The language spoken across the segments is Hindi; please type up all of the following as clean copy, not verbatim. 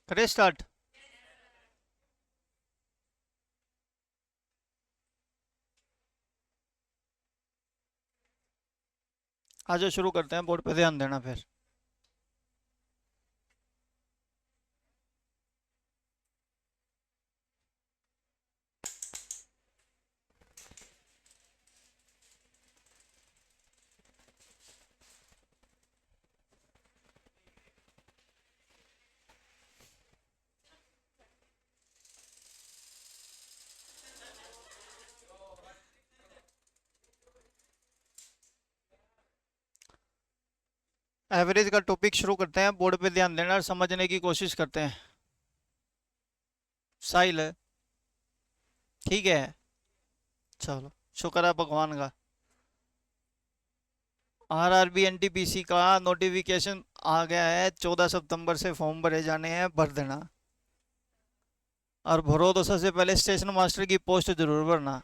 करे स्टार्ट। आज शुरू करते हैं, बोर्ड पे ध्यान देना फिर। एवरेज का टॉपिक शुरू करते हैं, बोर्ड पे ध्यान देना और समझने की कोशिश करते हैं। साहिल है, ठीक है। चलो, शुक्र है भगवान का। आरआरबी एनटीपीसी का नोटिफिकेशन आ गया है। 14 सितंबर से फॉर्म भरे जाने हैं, भर देना। और भरो तो सबसे पहले स्टेशन मास्टर की पोस्ट जरूर भरना।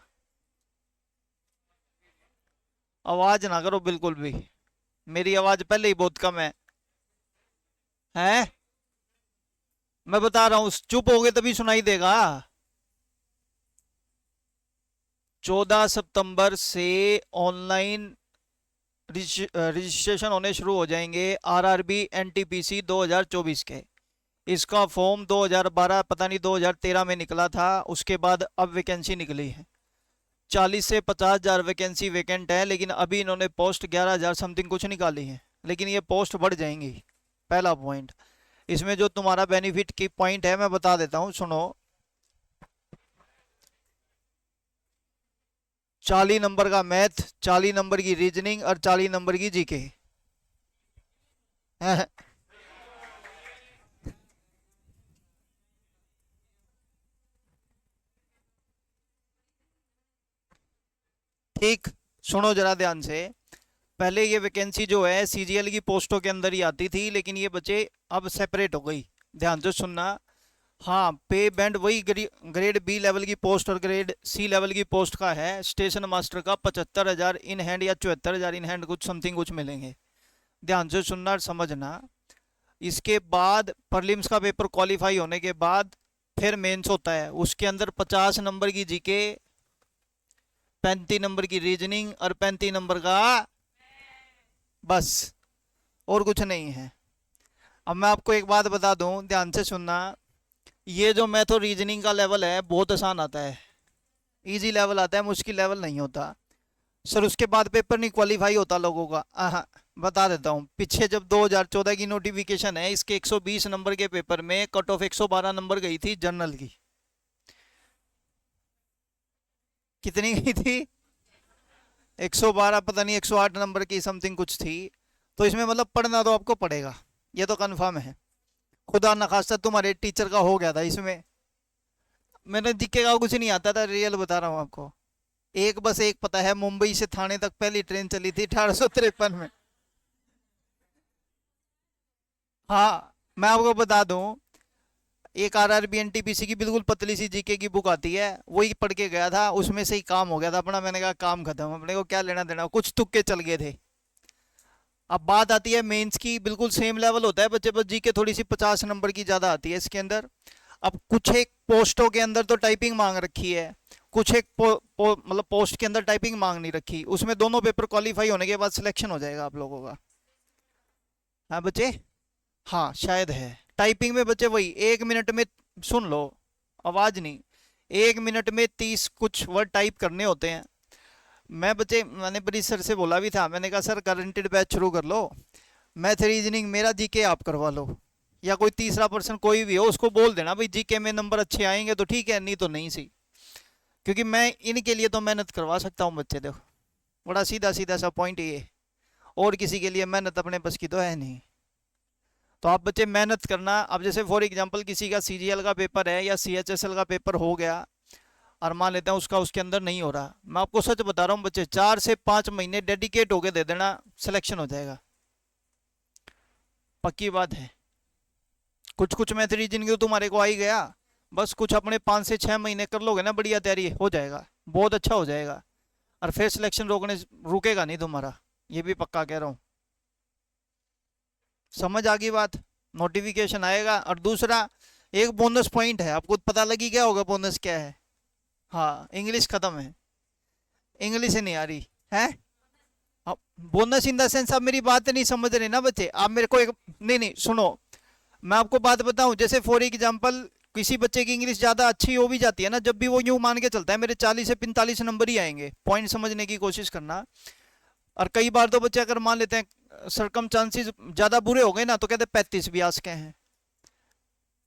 आवाज ना करो बिल्कुल भी, मेरी आवाज पहले ही बहुत कम है। मैं बता रहा हूँ, चुप हो गए तभी सुनाई देगा। 14 सितंबर से ऑनलाइन रजिस्ट्रेशन होने शुरू हो जाएंगे आरआरबी एनटीपीसी 2024 के। इसका फॉर्म 2012 पता नहीं 2013 में निकला था, उसके बाद अब वैकेंसी निकली है। 40 से 50 हज़ार वैकेंसी वैकेंट है, लेकिन अभी इन्होंने पोस्ट 11 हज़ार समथिंग कुछ निकाली है, लेकिन ये पोस्ट बढ़ जाएंगी। पहला पॉइंट, इसमें जो तुम्हारा बेनिफिट की पॉइंट है मैं बता देता हूँ, सुनो। 40 नंबर का मैथ, 40 नंबर की रीजनिंग और 40 नंबर की जीके। ठीक, सुनो जरा ध्यान से। पहले ये वैकेंसी जो है सीजीएल की पोस्टों के अंदर ही आती थी, लेकिन ये बच्चे अब सेपरेट हो गई। ध्यान से सुनना। हाँ, पे बैंड वही ग्रेड बी लेवल की पोस्ट और ग्रेड सी लेवल की पोस्ट का है। स्टेशन मास्टर का 75 हज़ार इन हैंड या 74 हज़ार इन हैंड कुछ समथिंग कुछ मिलेंगे। ध्यान से सुनना और समझना। इसके बाद प्रलिम्स का पेपर क्वालिफाई होने के बाद फिर मेंस होता है। उसके अंदर 50 नंबर की जीके, 35 नंबर की रीजनिंग और 35 नंबर का, बस, और कुछ नहीं है। अब मैं आपको एक बात बता दूं, ध्यान से सुनना। ये जो मैथो रीजनिंग का लेवल है बहुत आसान आता है, इजी लेवल आता है, मुश्किल लेवल नहीं होता सर। उसके बाद पेपर नहीं क्वालिफाई होता लोगों का। हाँ, बता देता हूँ। पीछे जब 2014 की नोटिफिकेशन है, इसके 120 नंबर के पेपर में कट ऑफ 112 नंबर गई थी जनरल की। कितनी गई थी? 112, पता नहीं 108 नंबर की समथिंग कुछ थी। तो इसमें मतलब पढ़ना तो आपको पड़ेगा, ये तो कंफर्म है। खुदा न खास्ता तुम्हारे टीचर का हो गया था इसमें। मैंने जीके का कुछ नहीं आता था, रियल बता रहा हूँ आपको। एक बस एक पता है, मुंबई से थाने तक पहली ट्रेन चली थी 1853 में। हाँ, मैं आपको बता दूं। एक आरआरबी एनटीपीसी की बिल्कुल पतली सी जीके की बुक आती है, वही पढ़ के गया था, उसमें से ही काम हो गया था अपना। मैंने कहा काम खत्म, अपने को क्या लेना देना, कुछ तुक्के चल गए थे। अब बात आती है मेंस की, बिल्कुल सेम लेवल होता है बच्चे, बस जीके थोड़ी सी 50 नंबर की ज़्यादा आती है इसके अंदर। अब कुछ एक पोस्टों के अंदर तो टाइपिंग मांग रखी है, कुछ एक मतलब पोस्ट के अंदर टाइपिंग मांग नहीं रखी। उसमें दोनों पेपर क्वालिफाई होने के बाद सिलेक्शन हो जाएगा आप लोगों का। हाँ बच्चे, हाँ शायद है। टाइपिंग में बच्चे वही 1 मिनट में, सुन लो, आवाज नहीं, 1 मिनट में 30 कुछ वर्ड टाइप करने होते हैं। मैंने बड़ी सर से बोला भी था, मैंने कहा सर गारंटेड बैच शुरू कर लो, मैथ रीजनिंग मेरा जीके आप करवा लो, या कोई तीसरा पर्सन कोई भी हो उसको बोल देना भाई जीके में नंबर अच्छे आएंगे तो ठीक है, नहीं तो नहीं सी। क्योंकि मैं इनके लिए तो मेहनत करवा सकता हूँ बच्चे, देखो बड़ा सीधा सीधा सा पॉइंट ये। और किसी के लिए मेहनत अपने बस की तो है नहीं। तो आप बच्चे मेहनत करना। अब जैसे फॉर एग्जांपल किसी का सीजीएल का पेपर है या सीएचएसएल का पेपर हो गया, और मान लेते हैं उसका उसके अंदर नहीं हो रहा, मैं आपको सच बता रहा हूँ बच्चे, 4 से 5 महीने डेडिकेट होके दे देना, सिलेक्शन हो जाएगा, पक्की बात है। कुछ कुछ मैथ रीजनिंग तो तुम्हारे को आ ही गया, बस कुछ अपने 5 से 6 महीने कर लोगे ना, बढ़िया तैयारी हो जाएगा, बहुत अच्छा हो जाएगा। और फिर सिलेक्शन रोकने रुकेगा नहीं तुम्हारा, ये भी पक्का कह रहा हूँ। समझ आ गई बात? नोटिफिकेशन आएगा। और दूसरा, एक बोनस पॉइंट है, आपको पता लगी क्या होगा बोनस क्या है? हाँ, इंग्लिश खत्म है, इंग्लिश ही नहीं आ रही है। अब बोनस इन द सेंस, आप मेरी बात नहीं समझ रहे ना बच्चे, आप मेरे को एक, नहीं नहीं सुनो, मैं आपको बात बताऊं, जैसे फॉर एग्जांपल किसी बच्चे की इंग्लिश ज़्यादा अच्छी हो भी जाती है ना, जब भी वो यूं मान के चलता है मेरे 40 से 45 नंबर ही आएंगे, पॉइंट समझने की कोशिश करना। और कई बार तो बच्चे अगर मान लेते हैं सरकमचांसेस ज़्यादा बुरे हो गए ना, तो कहते 35 भी आज के हैं,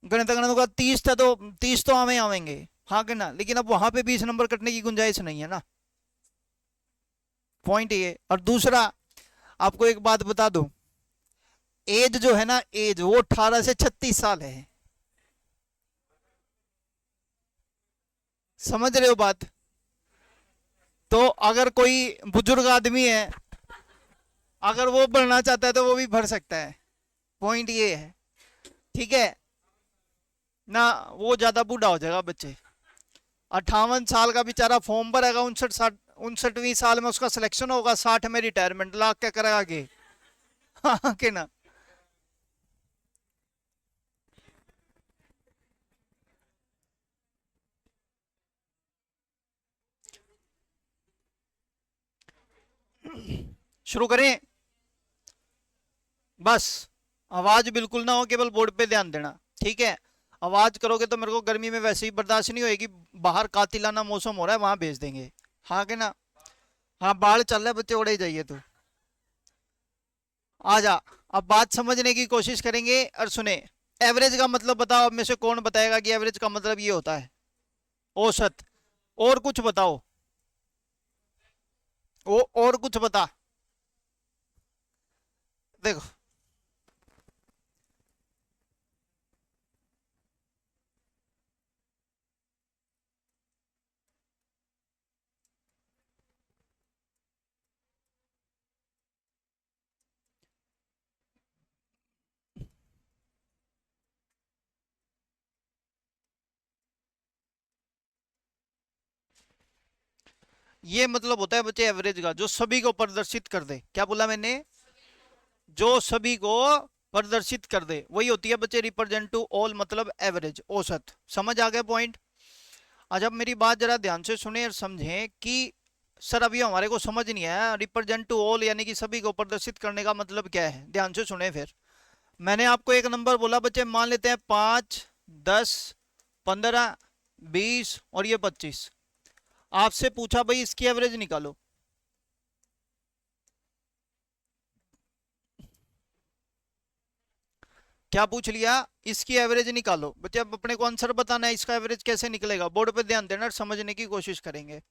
गणित गणित का 30 था तो 30 तो आवे आवेंगे, हाँ कि ना, लेकिन अब वहां पे 20 नंबर कटने की गुंजाइश नहीं है ना, पॉइंट ये। और दूसरा, आपको एक बात बता दूं, एज जो है ना, एज वो 18 से 36 साल है, समझ रहे हो बात? तो अगर कोई बुजुर्ग आदमी है, अगर वो भरना चाहता है तो वो भी भर सकता है, पॉइंट ये है, ठीक है ना। वो ज्यादा बूढ़ा हो जाएगा बच्चे, 58 साल का बेचारा फॉर्म भरेगा, 59वीं साल में उसका सिलेक्शन होगा, 60 में रिटायरमेंट, लाख क्या करेगा आगे? हाँ कि ना। शुरू करें? बस आवाज बिल्कुल ना हो, केवल बोर्ड पे ध्यान देना, ठीक है? आवाज करोगे तो मेरे को गर्मी में वैसे ही बर्दाश्त नहीं होएगी, बाहर कातिलाना मौसम हो रहा है, वहां भेज देंगे, हाँ कि ना। हाँ, बाढ़ चल रहा है बच्चे, उड़े जाइए तो आ जा। अब बात समझने की कोशिश करेंगे और सुने। एवरेज का मतलब बताओ, अब में से कौन बताएगा कि एवरेज का मतलब ये होता है? औसत। और कुछ बताओ, और कुछ बता। देखो, ये मतलब होता है बच्चे एवरेज का, जो सभी को प्रदर्शित कर दे। क्या बोला मैंने? जो सभी को प्रदर्शित कर दे, वही होती है बच्चे रिप्रेजेंट टू ऑल, मतलब एवरेज, औसत। समझ आ गया पॉइंट? आज अब मेरी बात जरा ध्यान से सुने और समझें कि सर अभी हमारे को समझ नहीं आया, रिप्रेजेंट टू ऑल यानी कि सभी को प्रदर्शित करने का मतलब क्या है। ध्यान से सुने फिर। मैंने आपको एक नंबर बोला बच्चे, मान लेते हैं 5, 10, 15, 20 और ये 25। आपसे पूछा भाई इसकी एवरेज निकालो। क्या पूछ लिया? इसकी एवरेज निकालो। बच्चे अब अपने को आंसर बताना है, इसका एवरेज कैसे निकलेगा, बोर्ड पे ध्यान देना और समझने की कोशिश करेंगे।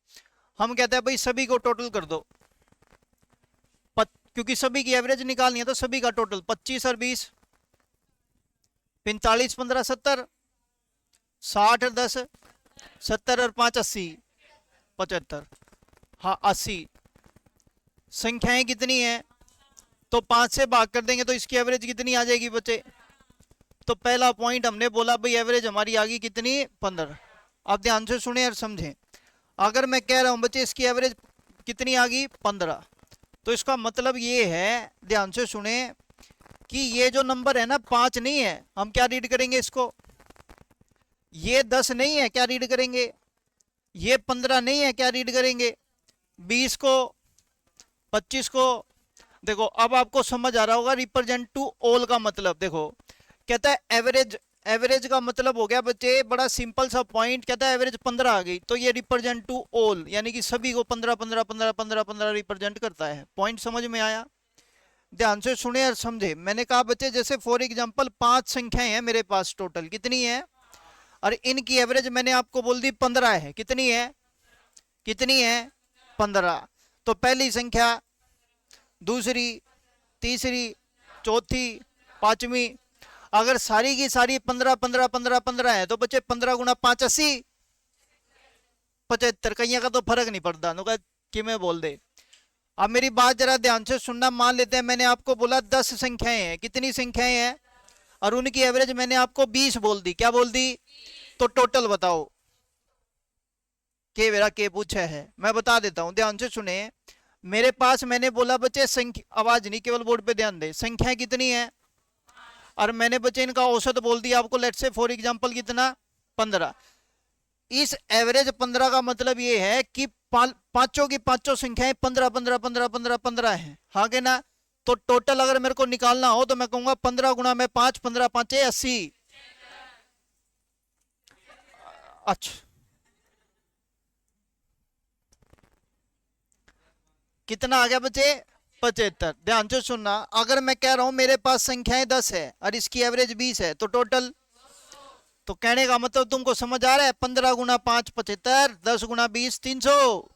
हम कहते हैं भाई सभी को टोटल कर दो, क्योंकि सभी की एवरेज निकालनी है तो सभी का टोटल, 25 और 20, 45, 15, 70, 60 और 10, 70 और 5, 80, 75, हाँ 80। संख्याएं कितनी है? तो 5 से भाग कर देंगे तो इसकी एवरेज कितनी आ जाएगी बच्चे? तो पहला पॉइंट हमने बोला भाई एवरेज हमारी आ गई कितनी? 15। अब ध्यान से सुने और समझें। अगर मैं कह रहा हूं बच्चे इसकी एवरेज कितनी आ गई? 15, तो इसका मतलब ये है, ध्यान से सुने, कि ये जो नंबर है ना 5 नहीं है, हम क्या रीड करेंगे इसको? ये 10 नहीं है, क्या रीड करेंगे? ये 15 नहीं है, क्या रीड करेंगे? 20 को, 25 को। देखो अब आपको समझ आ रहा होगा रिप्रेजेंट टू ऑल का मतलब। देखो कहता है एवरेज, एवरेज का मतलब हो गया बच्चे बड़ा सिंपल सा पॉइंट, कहता है एवरेज 15 आ गई तो ये रिप्रेजेंट टू ऑल यानी कि सभी को 15 15 15 15 15 रिप्रेजेंट करता है। पॉइंट समझ में आया? ध्यान से सुने और समझे। मैंने कहा बच्चे जैसे फॉर एग्जांपल 5 संख्याएं हैं मेरे पास, टोटल कितनी है, और इनकी एवरेज मैंने आपको बोल दी 15 है। कितनी है? कितनी है? 15। तो पहली संख्या, दूसरी, तीसरी, चौथी, पांचवी, अगर सारी की सारी 15 15 15 15 है तो बच्चे 15 गुना 5, 80, 75। कहीं का तो फर्क नहीं पड़ता, नुका कि मैं बोल दे। अब मेरी बात जरा ध्यान से सुनना। मान लेते हैं मैंने आपको बोला 10 संख्याएं हैं, कितनी संख्याएं हैं, और उनकी एवरेज मैंने आपको 20 बोल दी। क्या बोल दी? तो टोटल बताओ। के मेरा के पूछा है, मैं बता देता हूं, ध्यान से सुने। मेरे पास मैंने बोला बच्चे संख्या, आवाज नहीं, केवल बोर्ड पे ध्यान दे, संख्याएं कितनी है? और मैंने बच्चे इनका औसत बोल दिया आपको, लेट्स से फॉर एग्जांपल कितना 15। इस एवरेज 15 का मतलब ये है कि पांचों की पांचों संख्याएं 15 15 15 15 15 है, हाँ के ना। तो टोटल अगर मेरे को निकालना हो तो मैं कहूंगा 15 गुणा में 5, 15 5 80। अच्छा, कितना आ गया बच्चे 75। ध्यान से सुनना, अगर मैं कह रहा हूं मेरे पास संख्याएं 10 है और इसकी एवरेज 20 है तो टोटल, तो कहने का मतलब तुमको समझ आ रहा है, 15 गुना 5 75, 10 गुना 20 300,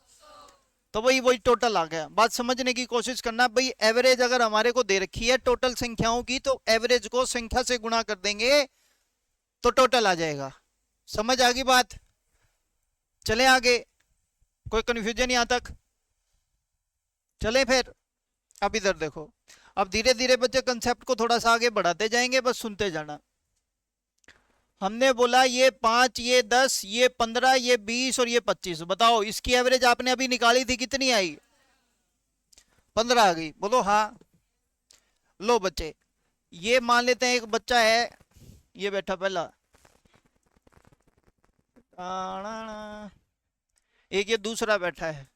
तो वही वही टोटल आ गया। बात समझने की कोशिश करना भाई, एवरेज अगर हमारे को दे रखी है टोटल संख्याओं की, तो एवरेज को संख्या से गुणा कर देंगे तो टोटल आ जाएगा। समझ आ गई बात? चले आगे, कोई कंफ्यूजन यहां तक? चले फिर, अब इधर देखो। अब धीरे धीरे बच्चे कंसेप्ट को थोड़ा सा आगे बढ़ाते जाएंगे, बस सुनते जाना। हमने बोला ये 5, ये 10, ये 15, ये 20 और ये 25। बताओ इसकी एवरेज आपने अभी निकाली थी, कितनी आई? 15 आ गई, बोलो हाँ। लो बच्चे, ये मान लेते हैं एक बच्चा है, ये बैठा पहला, एक ये दूसरा बैठा है,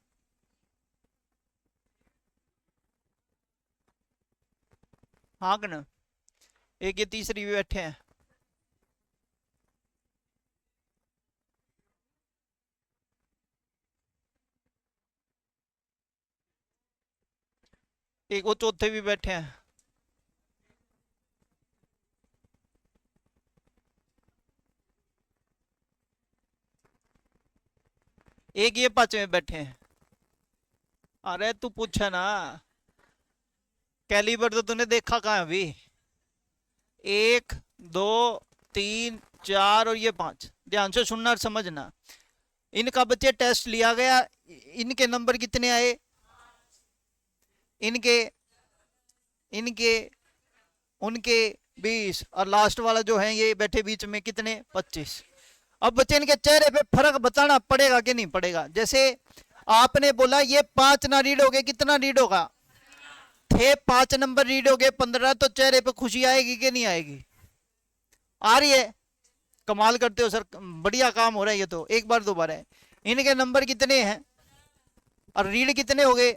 हाँ कि ना, एक ये तीसरी भी बैठे हैं। एक वो चौथे भी बैठे हैं। एक ये पांचवें बैठे हैं। अरे तू पूछा ना, कैलिबर तो तूने देखा कहाँ है अभी? 1 2 3 4 और ये 5। ध्यान से सुनना और समझना। इनका बच्चे टेस्ट लिया गया, इनके नंबर कितने आए? इनके, इनके, उनके 20, और लास्ट वाला जो है ये बैठे बीच में कितने? 25। अब बच्चे इनके चेहरे पे फर्क बताना पड़ेगा कि नहीं पड़ेगा? जैसे आपने बोला ये 5 ना रीड हो गए, कितना रीड होगा? थे 5 नंबर रीड हो गए 15, तो चेहरे पे खुशी आएगी कि नहीं आएगी? आ रही है? कमाल करते हो सर, बढ़िया काम हो रहा है ये तो। एक बार दोबारा है, इनके नंबर कितने हैं और रीड कितने हो गए?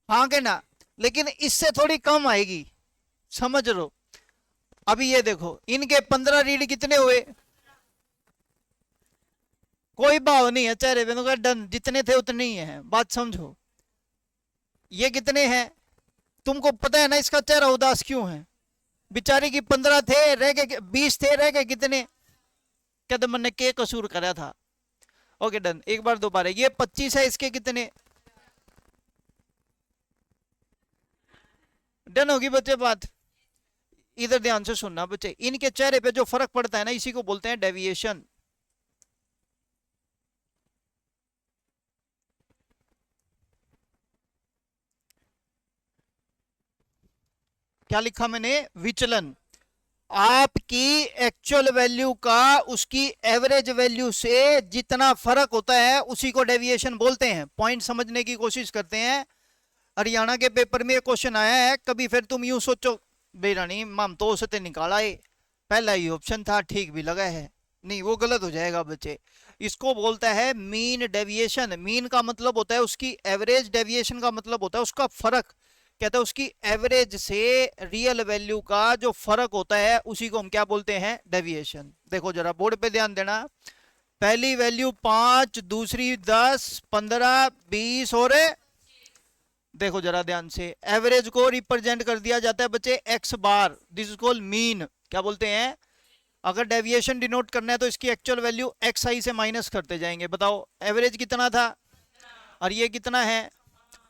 हाँ के ना, लेकिन इससे थोड़ी कम आएगी, समझ लो। अभी ये देखो, इनके 15 रीड कितने हुए? कोई भाव नहीं है चेहरे पे, तो डन, जितने थे उतने ही है। बात समझो, ये कितने हैं? तुमको पता है ना इसका चेहरा उदास क्यों है? बेचारी की 15 थे रह गए, 20 थे रह गए कितने? कहते मैंने के कसूर करा था। ओके डन, एक बार दोबारा, ये 25 है, इसके कितने? डन होगी बच्चे बात? इधर ध्यान से सुनना बच्चे, इनके चेहरे पे जो फर्क पड़ता है ना, इसी को बोलते हैं डेविएशन। क्या लिखा मैंने? विचलन। आपकी एक्चुअल वैल्यू का उसकी एवरेज वैल्यू से जितना फर्क होता है उसी को डेविएशन बोलते हैं। पॉइंट समझने की कोशिश करते हैं। हरियाणा के पेपर में क्वेश्चन आया है कभी, फिर तुम यूं सोचो बेरानी हम तो उससे निकाला है, पहला ही ऑप्शन था, ठीक भी लगा है। नहीं, वो गलत हो जाएगा बच्चे। इसको बोलता है मीन डेविएशन। मीन का मतलब होता है उसकी एवरेज, डेविएशन का मतलब होता है उसका फर्क। कहता है उसकी एवरेज से रियल वैल्यू का जो फर्क होता है उसी को हम क्या बोलते हैं? डेविएशन। देखो जरा बोर्ड पे ध्यान देना, पहली वैल्यू 5, दूसरी 10, 15, 20 और देखो जरा ध्यान से, एवरेज को रिप्रेजेंट कर दिया जाता है बच्चे x bar, this is called mean. क्या बोलते हैं? अगर डेविएशन डिनोट करना है तो इसकी एक्चुअल वैल्यू एक्स आई से माइनस करते जाएंगे। बताओ एवरेज कितना था और ये कितना है?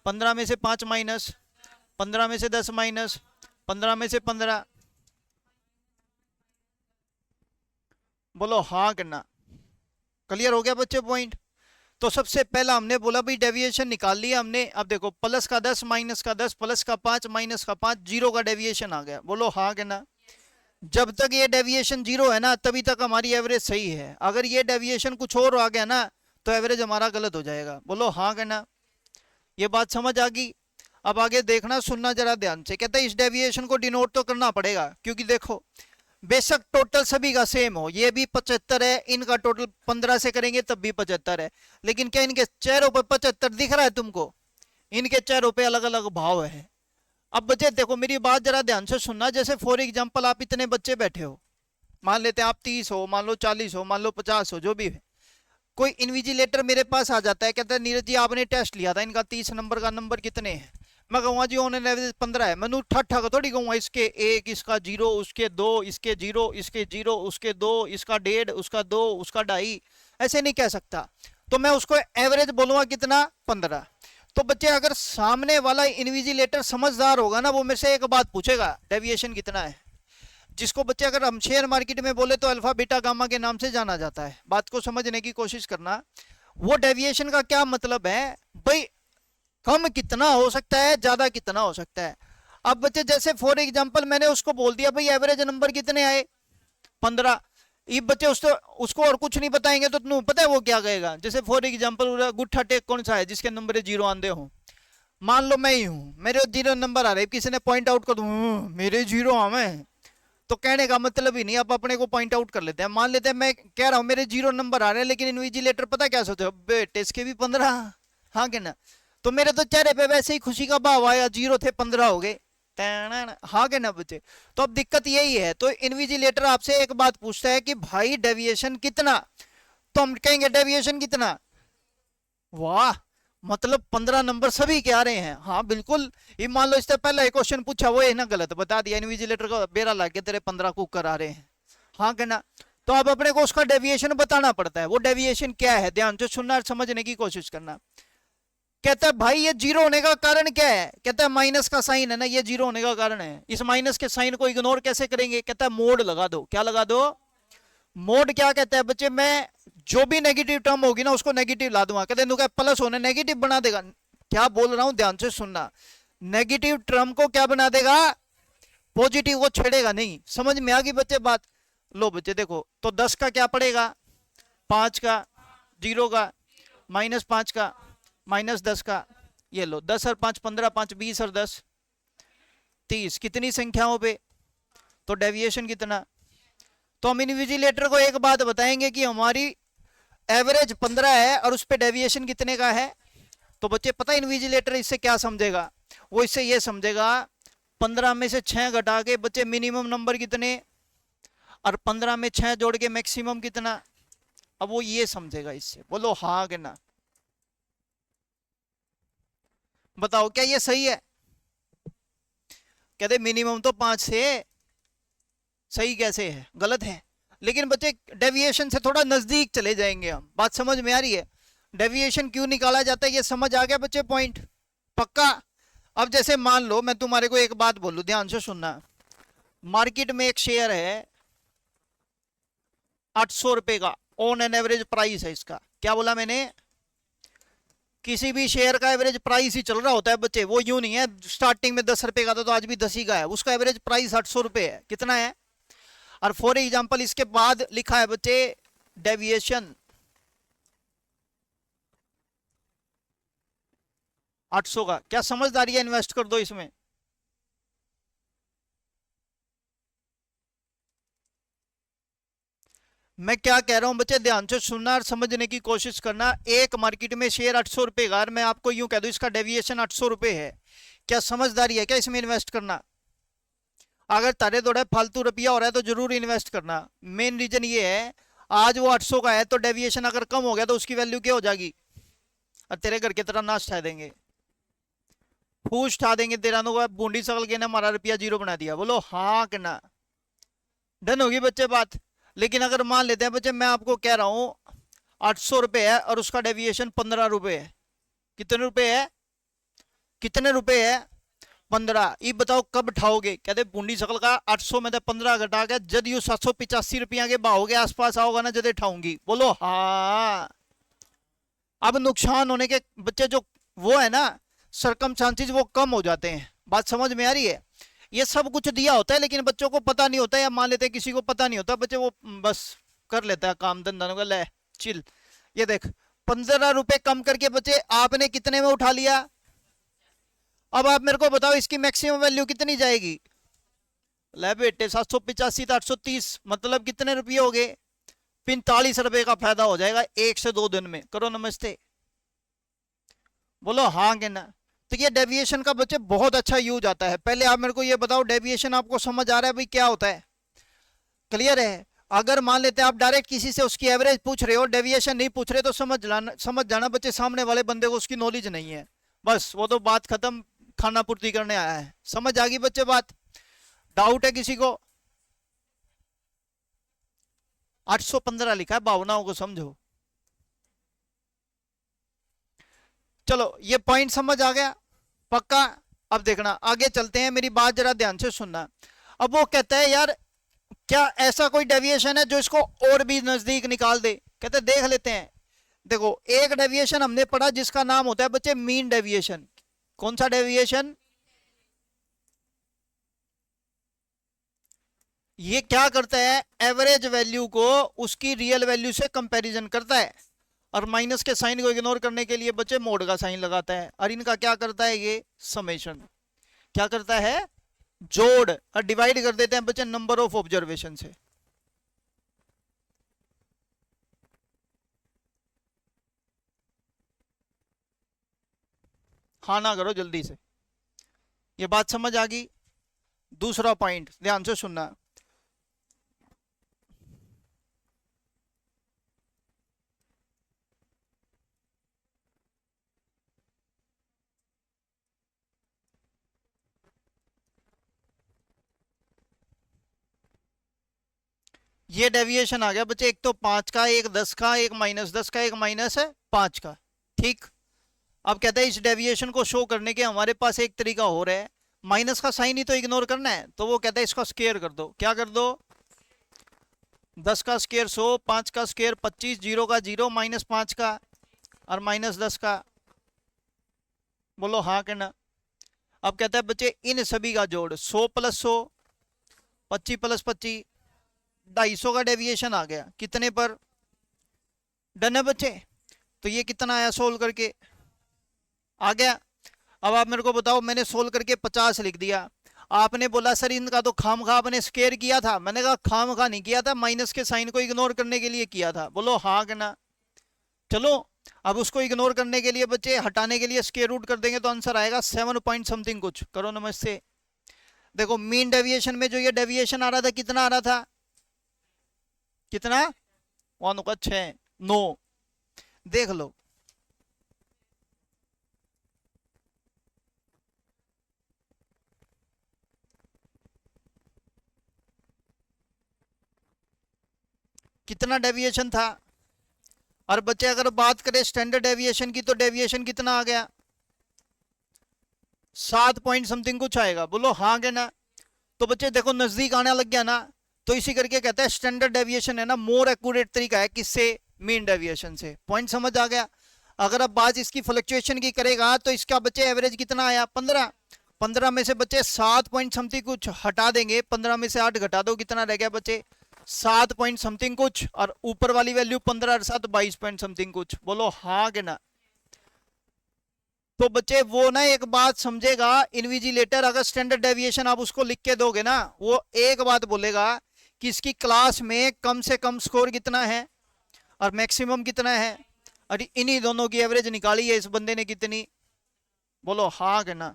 15 में से 5 माइनस, 15 में से 10 माइनस, 15 में से 15। बोलो हाँ करना। क्लियर हो गया बच्चे पॉइंट? तो सबसे पहला हमने बोला भाई डेविएशन निकाल लिया हमने। अब देखो प्लस का 10, माइनस का 10, प्लस का 5, माइनस का 5, जीरो का डेविएशन आ गया। बोलो हाँ कहना। जब तक ये डेविएशन जीरो है ना तभी तक हमारी एवरेज सही है। अगर ये डेविएशन कुछ और आ गया ना तो एवरेज हमारा गलत हो जाएगा। बोलो हाँ कहना। ये बात समझ आ गई? अब आगे देखना, सुनना जरा ध्यान से। कहते हैं इस डेविएशन को डिनोट तो करना पड़ेगा, क्योंकि देखो बेशक टोटल सभी का सेम हो, ये भी 75 है, इनका टोटल 15 से करेंगे तब भी 75 है, लेकिन क्या इनके चेहरों पर 75 दिख रहा है तुमको? इनके चेहरों पे अलग अलग भाव है। अब बच्चे देखो मेरी बात जरा ध्यान से सुनना। जैसे फॉर एग्जांपल आप इतने बच्चे बैठे हो, मान लेते हैं आप 30 हो, मान लो 40 हो, मान लो 50 हो, जो भी है। कोई इन्विजिलेटर मेरे पास आ जाता है, कहता है नीरज जी आपने टेस्ट लिया था, इनका 30 नंबर का नंबर कितने हैं? मैं कहूँगा जी ऑन एन एवरेज 15 है। मैं ठट्ठा का थोड़ी कहूँगा इसके 1, इसका 0, उसके 2, इसके 0, इसके 0, उसके 2, इसका 1.5, उसका 2, उसका 2.5, ऐसे नहीं कह सकता। तो मैं उसको एवरेज बोलूँगा कितना? 15। तो बच्चे अगर सामने वाला इन्विजिलेटर समझदार होगा ना, वो मेरे से एक बात पूछेगा, डेविएशन कितना है? जिसको बच्चे अगर हम शेयर मार्केट में बोले तो अल्फा बीटा गामा के नाम से जाना जाता है। बात को समझने की कोशिश करना। वो डेविएशन का क्या मतलब है भाई? कम कितना हो सकता है, ज्यादा कितना हो सकता है। अब बच्चे जैसे फॉर एग्जांपल मैंने उसको बोल दिया भाई एवरेज नंबर कितने आए? 15। ये बच्चे उसको और कुछ नहीं बताएंगे तो तुम्हें पता है वो क्या कहेगा? जैसे फॉर एग्जांपल गुट्ठा टेक कौन सा है जिसके नंबर 0 आंदे हो? मान लो मैं ही हूं, मेरे 0 नंबर आ रहे, किसी ने पॉइंट आउट कर दूं मेरे 0 आवे, तो कहने का मतलब ही नहीं, आप अपने को पॉइंट आउट कर लेते हैं। मान लेते हैं मैं कह रहा हूं मेरे 0 नंबर आ रहे हैं, लेकिन इन्विजिलेटर पता क्या सोचे, बेटे इसके भी 15, हाँ कि ना? तो मेरे तो चेहरे पे वैसे ही खुशी का भाव आया, 0 थे 15 हो गए, हाँ के ना बच्चे? तो अब दिक्कत यही है। तो इन्विजिलेटर आपसे एक बात पूछता है कि भाई डेविएशन कितना, तो हम कहेंगे डेविएशन कितना? वाह, मतलब 15 नंबर सभी के आ रहे हैं। हाँ बिल्कुल। ये मान लो इससे पहले एक क्वेश्चन पूछा, वो है ना गलत बता दिया, इन्विजिलेटर को बेरा ला के तेरे 15 कुकर आ रहे हैं, हाँ कहना? तो अब अपने को उसका डेविएशन बताना पड़ता है। वो डेविएशन क्या है, ध्यान से सुनना और समझने की कोशिश करना। कहता है भाई ये 0 होने का कारण क्या है? कहता है माइनस का साइन है ना, ये 0 होने का कारण है। इस माइनस के साइन को इग्नोर कैसे करेंगे? कहता है मोड लगा दो। क्या लगा दो? मोड क्या कहता है बच्चे? मैं जो भी नेगेटिव टर्म होगी ना उसको नेगेटिव ला दूंगा। कहते हैं प्लस होने नेगेटिव बना देगा। क्या बोल रहा हूं ध्यान से सुनना। नेगेटिव टर्म को क्या बना देगा? पॉजिटिव को छेड़ेगा नहीं। समझ में आ गई बच्चे बात? लो बच्चे देखो, तो 10 का क्या पड़ेगा? 5 का, 0 का, -5 का, -10 का। ये लो 10 और 5 15, 5 20 और 10 30। कितनी संख्याओं पे? तो डेविएशन कितना? तो हम इन्विजिलेटर को एक बात बताएंगे कि हमारी एवरेज 15 है और उस पर डेविएशन कितने का है। तो बच्चे पता है इन्विजिलेटर इससे क्या समझेगा? वो इससे ये समझेगा 15 में से 6 घटा के बच्चे मिनिमम नंबर कितने, और 15 में 6 जोड़ के मैक्सिमम कितना। अब वो ये समझेगा इससे। बोलो हाँ कि ना? बताओ क्या ये सही है? कहते मिनिमम तो 5 से, सही कैसे है? गलत है। लेकिन बच्चे डेविएशन से थोड़ा नजदीक चले जाएंगे हम। बात समझ में आ रही है? डेविएशन क्यों निकाला जाता है ये समझ आ गया बच्चे पॉइंट? पक्का? अब जैसे मान लो मैं तुम्हारे को एक बात बोलूं, ध्यान से सुनना। मार्केट में एक शेयर है 800 रुपए का, ऑन एन एवरेज प्राइस है इसका। क्या बोला मैंने? किसी भी शेयर का एवरेज प्राइस ही चल रहा होता है बच्चे, वो यूं नहीं है स्टार्टिंग में 10 रुपए का था तो आज भी 10 ही का है। उसका एवरेज प्राइस 800 रुपए है। कितना है? और फॉर एग्जांपल इसके बाद लिखा है बच्चे डेविएशन 800 का। क्या समझदारी है? इन्वेस्ट कर दो इसमें। मैं क्या कह रहा हूं बच्चे, ध्यान से सुनना और समझने की कोशिश करना। एक मार्केट में शेयर 800 रुपए का, मैं आपको यूं कह दूं इसका डेविएशन 800 रुपए है। क्या समझदारी है क्या इसमें इन्वेस्ट करना? अगर तारे दौड़े फालतू रुपया हो रहा है तो जरूर इन्वेस्ट करना। मेन रीजन ये है, आज वो 800 का है तो डेविएशन अगर कम हो गया तो उसकी वैल्यू क्या हो जाएगी? और तेरे घर की तरह नाश ठा देंगे, फूस ठा देंगे तेरा नो, बूंदी सकल के ने हमारा रुपया 0 बना दिया। बोलो हाँ कि ना? डन होगी बच्चे बात? लेकिन अगर मान लेते हैं बच्चे मैं आपको कह रहा हूं 800 रुपए है और उसका डेविएशन 15 रुपए है। कितने रुपए है? कितने रुपए है? 15। ये बताओ कब ठाओगे? कहते बूंदी सकल का 800 में 15 घटा के जद यू 785 रुपया के भाव के आसपास आओगा ना जदे ठाऊंगी। बोलो हाँ। अब नुकसान होने के बच्चे जो वो है ना सरकमस्टांसेस, वो कम हो जाते हैं। बात समझ में आ रही है? ये सब कुछ दिया होता है लेकिन बच्चों को पता नहीं होता, या मान लेते हैं किसी को पता नहीं होता, बच्चे वो बस कर लेता है काम धंधा का, ले चिल। ये देख 15 रुपए कम करके बच्चे आपने कितने में उठा लिया? अब आप मेरे को बताओ इसकी मैक्सिमम वैल्यू कितनी जाएगी। ले बेटे 785 तो 830, मतलब कितने रुपये हो गए, 45 रुपए का फायदा हो जाएगा 1 से 2 दिन में। करो नमस्ते, बोलो हाँ के ना। तो ये डेविएशन का बच्चे बहुत अच्छा यूज आता है। पहले आप मेरे को ये बताओ, डेविएशन आपको समझ आ रहा है भाई क्या होता है, क्लियर है। अगर मान लेते हैं आप डायरेक्ट किसी से उसकी एवरेज पूछ रहे हो, डेविएशन नहीं पूछ रहे, तो समझ जाना बच्चे सामने वाले बंदे को उसकी नॉलेज नहीं है, बस वो तो बात खत्म, खाना पूर्ति करने आया है। समझ आ गई बच्चे बात, डाउट है किसी को। 815 लिखा है, भावनाओं को समझो। चलो ये पॉइंट समझ आ गया पक्का। अब देखना आगे चलते हैं, मेरी बात जरा ध्यान से सुनना। अब वो कहता है यार क्या ऐसा कोई डेविएशन है जो इसको और भी नजदीक निकाल दे, कहते देख लेते हैं। देखो एक डेविएशन हमने पढ़ा जिसका नाम होता है बच्चे मीन डेविएशन। कौन सा डेविएशन, ये क्या करता है, एवरेज वैल्यू को उसकी रियल वैल्यू से कंपैरिजन करता है, और माइनस के साइन को इग्नोर करने के लिए बच्चे मोड का साइन लगाता है। और इनका क्या करता है, ये समेशन क्या करता है, जोड़, और डिवाइड कर देते हैं बच्चे नंबर ऑफ ऑब्जर्वेशन से। हाँ ना करो जल्दी से, ये बात समझ आ गई। दूसरा पॉइंट ध्यान से सुनना। ये डेविएशन आ गया बच्चे, एक तो 5 का, एक 10 का, एक -10 का, एक -5 का, ठीक। अब कहते हैं इस डेविएशन को शो करने के हमारे पास एक तरीका हो रहा है, माइनस का साइन ही तो इग्नोर करना है, तो वो कहता है इसका स्क्वायर कर दो। क्या कर दो, 10 का स्क्वायर 100, 5 का स्क्वायर 25, 0 का 0, -5 का और -10 का। बोलो हाँ के ना। अब कहता है बच्चे इन सभी का जोड़ 100 + 100, 25 + 25, 250 का डेविएशन आ गया कितने पर, डन है बच्चे। तो ये कितना आया सोल्व करके, आ गया। अब आप मेरे को बताओ, मैंने सोल्व करके 50 लिख दिया, आपने बोला सर इनका तो खामखा आपने स्क्वायर किया था, मैंने कहा खामखा नहीं किया था, माइनस के साइन को इग्नोर करने के लिए किया था। बोलो हाँ कि ना। चलो अब उसको इग्नोर करने के लिए बच्चे, हटाने के लिए स्क्वायर रूट कर देंगे तो आंसर आएगा 7 पॉइंट समथिंग कुछ। करो नमस्ते। देखो मीन डेविएशन में जो ये डेविएशन आ रहा था कितना आ रहा था, कितना, 1 का 6, 9, देख लो। कितना डेविएशन था। और बच्चे अगर बात करें स्टैंडर्ड डेविएशन की, तो डेविएशन कितना आ गया, 7 पॉइंट समथिंग कुछ आएगा। बोलो हाँ के ना। तो बच्चे देखो नजदीक आने लग गया ना, तो इसी करके कहते हैं स्टैंडर्ड डेविएशन है ना मोर एक्यूरेट तरीका है किससे, मीन डेविएशन से। पॉइंट समझ आ गया। अगर अब बात इसकी फ्लक्चुएशन की करेगा तो इसका बच्चे एवरेज कितना आया, 15, 15 में से बच्चे 7 पॉइंट समथिंग कुछ हटा देंगे, 15 में से 8 घटा दो, कितना रह गया बच्चे 7 पॉइंट समथिंग कुछ, और ऊपर वाली वैल्यू 15 और 7 22 पॉइंट समथिंग कुछ। बोलो हाँ के ना। तो बच्चे वो ना एक बात समझेगा, इन्विजिलेटर अगर स्टैंडर्ड डेविएशन आप उसको लिख के दोगे ना, वो एक बात बोलेगा कि इसकी क्लास में कम से कम स्कोर कितना है और मैक्सिमम कितना है, और इन्हीं दोनों की एवरेज निकाली है इस बंदे ने कितनी। बोलो हाँ कि ना।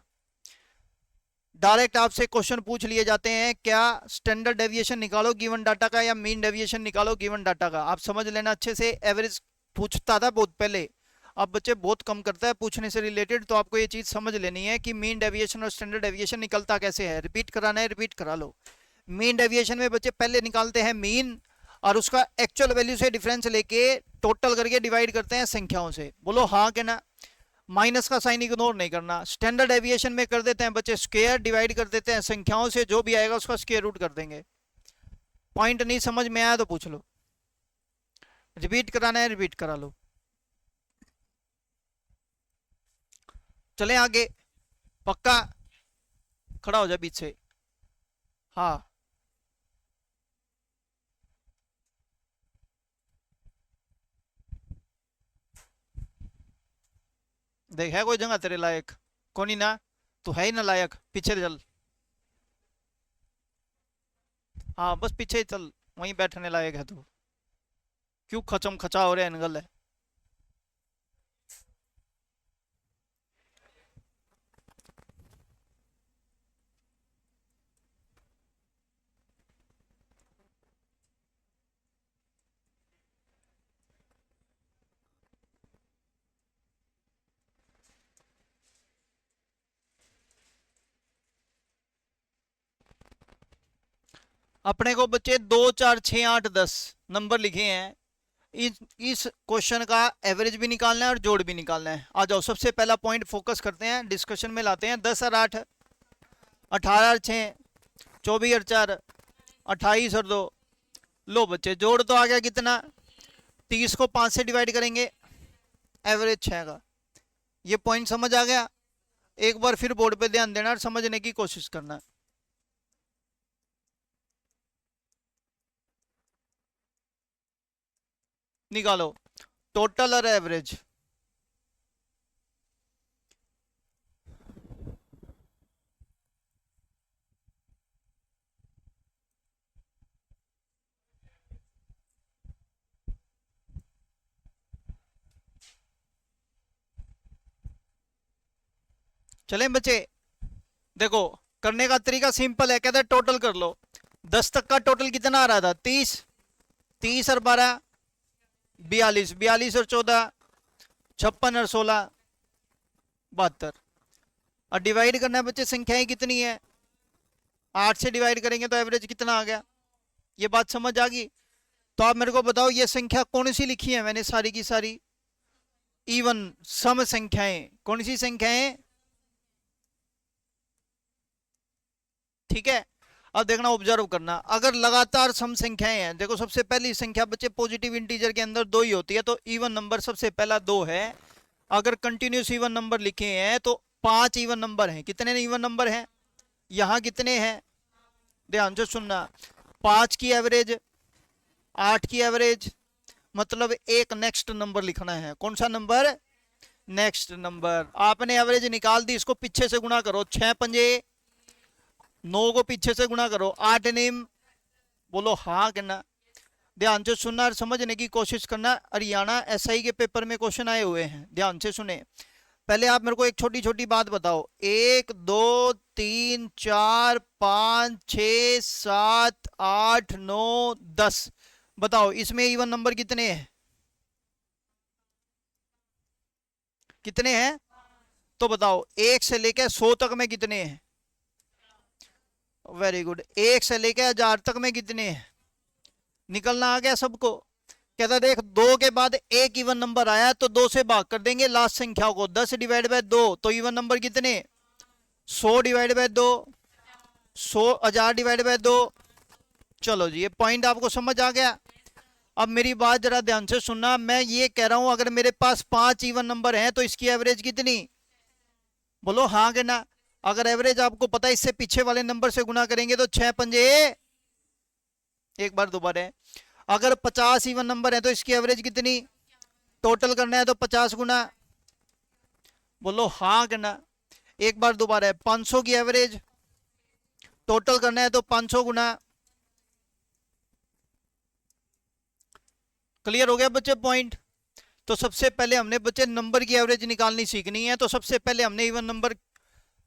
डायरेक्ट आपसे क्वेश्चन पूछ लिए जाते हैं, क्या स्टैंडर्ड डेविएशन निकालो गिवन डाटा का या मीन डेविएशन निकालो गिवन डाटा का। आप समझ लेना अच्छे से, एवरेज पूछता था बहुत पहले, अब बच्चे बहुत कम करता है पूछने से रिलेटेड। तो आपको ये चीज समझ लेनी है कि मीन डेविएशन और स्टैंडर्ड डेविएशन निकलता कैसे है। रिपीट कराना है, रिपीट करा लो। मीन डेविएशन में बच्चे पहले निकालते हैं मीन, और उसका एक्चुअल वैल्यू से डिफरेंस लेके टोटल करके डिवाइड करते हैं संख्याओं से। बोलो हाँ के ना। माइनस का साइन इग्नोर नहीं करना। स्टैंडर्ड डेविएशन में कर देते हैं बच्चे स्क्वायर, डिवाइड कर देते हैं संख्याओं से, जो भी आएगा उसका स्क्वायर रूट कर देंगे। पॉइंट नहीं समझ में आया तो पूछ लो, रिपीट कराना है रिपीट करा लो। चले आगे, पक्का, खड़ा हो जा बीच से। हाँ देख है कोई जगह तेरे लायक, कोनी ना। तो है ही नालायक, पीछे चल। हाँ बस पीछे ही चल, वहीं बैठने लायक है तू। क्यों खचम खचा हो रहा है एंगल है। अपने को बच्चे 2 4 6 8 10 नंबर लिखे हैं। इस क्वेश्चन का एवरेज भी निकालना है और जोड़ भी निकालना है। आ जाओ, सबसे पहला पॉइंट फोकस करते हैं, डिस्कशन में लाते हैं। 10 और 8, 18 और 6, 24 और 4, 28 और 2। लो बच्चे जोड़ तो आ गया कितना, 30 को 5 से डिवाइड करेंगे, एवरेज 6 का। ये पॉइंट समझ आ गया। एक बार फिर बोर्ड पे ध्यान देना और समझने की कोशिश करना। निकालो टोटल और एवरेज। चलें बच्चे, देखो करने का तरीका सिंपल है, कहते हैं टोटल कर लो। 10 तक का टोटल कितना आ रहा था, 30। 30 और 12 42, 42 और 14 56 और 16 72। और डिवाइड करना है बच्चे, संख्याएं कितनी है, 8 से डिवाइड करेंगे तो एवरेज कितना आ गया। ये बात समझ आ गई। तो आप मेरे को बताओ ये संख्या कौन सी लिखी है मैंने, सारी की सारी इवन सम संख्याएं। कौन सी संख्याएं, ठीक है। अब देखना, ऑब्जर्व करना, अगर लगातार सम संख्याएं हैं, देखो सबसे पहली संख्या बच्चे पॉजिटिव इंटीजर के अंदर 2 ही होती है, तो इवन नंबर सबसे पहला 2 है। अगर कंटिन्यूस इवन नंबर लिखे हैं तो 5 इवन नंबर हैं। कितने इवन नंबर हैं, यहां कितने हैं, ध्यान से सुनना। 5 की एवरेज, 8 की एवरेज, मतलब एक नेक्स्ट नंबर लिखना है। कौन सा नंबर, नेक्स्ट नंबर। आपने एवरेज निकाल दी, इसको पीछे से गुणा करो, 6 पंजे 9 को पीछे से गुणा करो, 8 नेम। बोलो हाँ कहना। ध्यान से सुनना और समझने की कोशिश करना। हरियाणा एसआई के पेपर में क्वेश्चन आए हुए हैं, ध्यान से सुने। पहले आप मेरे को एक छोटी छोटी बात बताओ, 1 2 3 4 5 6 7 8 9 10, बताओ इसमें इवन नंबर कितने हैं, कितने हैं। तो बताओ 1 से लेकर 100 तक में कितने हैं, वेरी गुड। 1 से लेकर 1000 तक में कितने हैं, निकलना आ गया सबको। कहता देख 2 के बाद एक इवन नंबर आया तो 2 से भाग कर देंगे लास्ट संख्या को, 10 डिवाइड बाय 2, तो इवन नंबर कितने, 100 डिवाइड बाय 2, 100 1000 डिवाइड बाय 2। चलो जी, ये पॉइंट आपको समझ आ गया। अब मेरी बात जरा ध्यान से सुनना, मैं ये कह रहा हूं अगर मेरे पास 5 इवन नंबर हैं तो इसकी एवरेज कितनी, बोलो हाँ के ना। अगर एवरेज आपको पता है, इससे पीछे वाले नंबर से गुना करेंगे तो 6 पंजे, एक बार दोबारा। अगर 50 इवन नंबर है तो इसकी एवरेज कितनी, टोटल करना है तो 50 गुना, बोलो हाँ करना। एक बार दोबारा है, 500 की एवरेज, टोटल करना है तो 500 गुना। क्लियर हो गया बच्चे पॉइंट। तो सबसे पहले हमने बच्चे नंबर की एवरेज निकालनी सीखनी है, तो सबसे पहले हमने इवन नंबर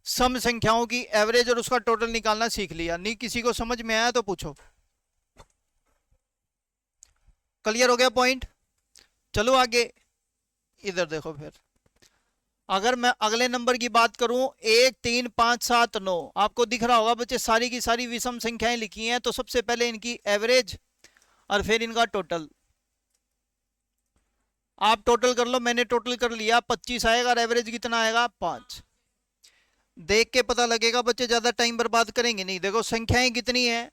सम संख्याओं की एवरेज और उसका टोटल निकालना सीख लिया। नहीं किसी को समझ में आया तो पूछो। क्लियर हो गया पॉइंट। चलो आगे, इधर देखो फिर। अगर मैं अगले नंबर की बात करूं, 1 3 5 7 9, आपको दिख रहा होगा बच्चे सारी की सारी विषम संख्याएं लिखी हैं। तो सबसे पहले इनकी एवरेज और फिर इनका टोटल। आप टोटल कर लो, मैंने टोटल कर लिया, 25 आएगा और एवरेज कितना आएगा 5। देख के पता लगेगा बच्चे, ज्यादा टाइम बर्बाद करेंगे नहीं। देखो संख्याएं कितनी है,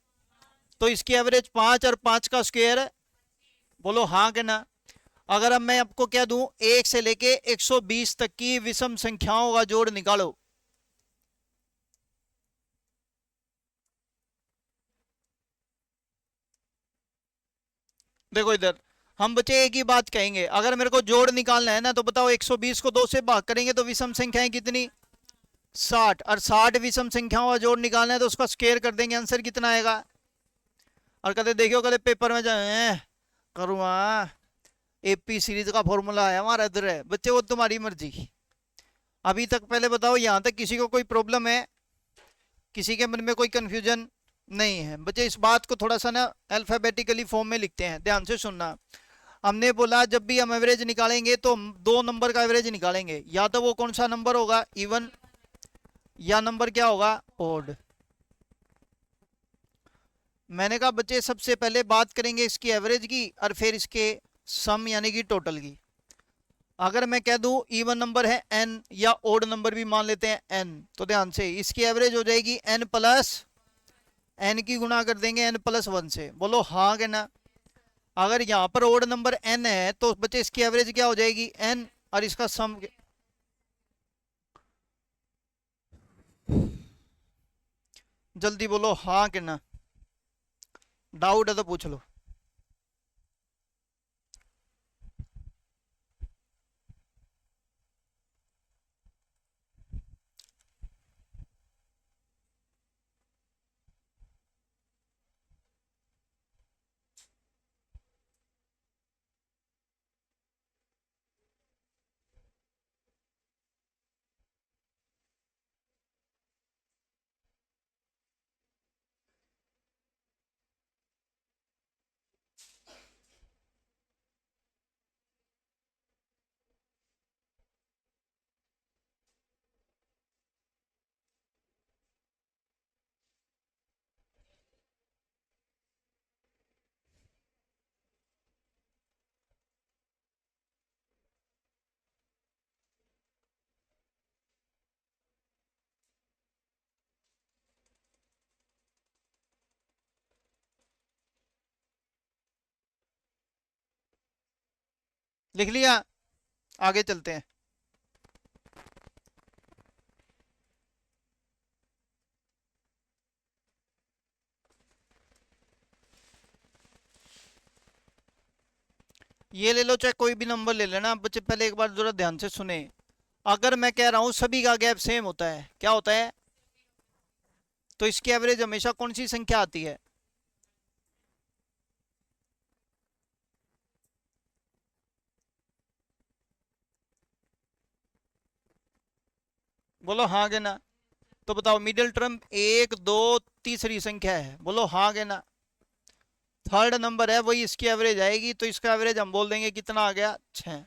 तो इसकी एवरेज 5 और 5 का स्क्वायर, बोलो हाँ के ना। अगर अब मैं आपको क्या दूं, 1 से लेके 120 तक की विषम संख्याओं का जोड़ निकालो। देखो इधर हम बच्चे एक ही बात कहेंगे, अगर मेरे को जोड़ निकालना है ना तो बताओ 120 को 2 से भाग करेंगे तो विषम संख्याएं कितनी, 60, और 60 विषम संख्याओं का जोड़ निकालना है तो उसका स्क्वायर कर देंगे, आंसर कितना आएगा। और कदे देखियो, कदे पेपर में जाए करूँगा, एपी सीरीज का फॉर्मूला है हमारा इधर है बच्चे, वो तुम्हारी मर्जी। अभी तक पहले बताओ, यहाँ तक किसी को कोई प्रॉब्लम है, किसी के मन में कोई कंफ्यूजन नहीं है बच्चे। इस बात को थोड़ा सा ना अल्फाबेटिकली फॉर्म में लिखते हैं, ध्यान से सुनना। हमने बोला जब भी हम एवरेज निकालेंगे तो हम दो नंबर का एवरेज निकालेंगे, या तो वो कौन सा नंबर होगा, इवन, या नंबर क्या होगा, ओड। मैंने कहा बच्चे सबसे पहले बात करेंगे इसकी एवरेज की और फिर इसके सम यानी कि टोटल की। अगर मैं कह दूं इवन नंबर है n, या ओड नंबर भी मान लेते हैं n, तो ध्यान से इसकी एवरेज हो जाएगी n प्लस n की गुणा कर देंगे n प्लस 1 से। बोलो हाँ के ना। अगर यहाँ पर ओड नंबर n है तो बच्चे इसकी एवरेज क्या हो जाएगी, n, और इसका सम। जल्दी बोलो हाँ के ना, डाउट है तो पूछ लो। लिख लिया, आगे चलते हैं। ये ले लो, चाहे कोई भी नंबर ले लेना बच्चे, पहले एक बार जरा ध्यान से सुने। अगर मैं कह रहा हूं सभी का गैप सेम होता है, क्या होता है, तो इसकी एवरेज हमेशा कौन सी संख्या आती है। बोलो हाँ के ना। तो बताओ मिडिल टर्म एक दो तीसरी संख्या है, बोलो हाँ के ना। थर्ड नंबर है वही इसकी एवरेज आएगी, तो इसका एवरेज हम बोल देंगे कितना आ गया, 6।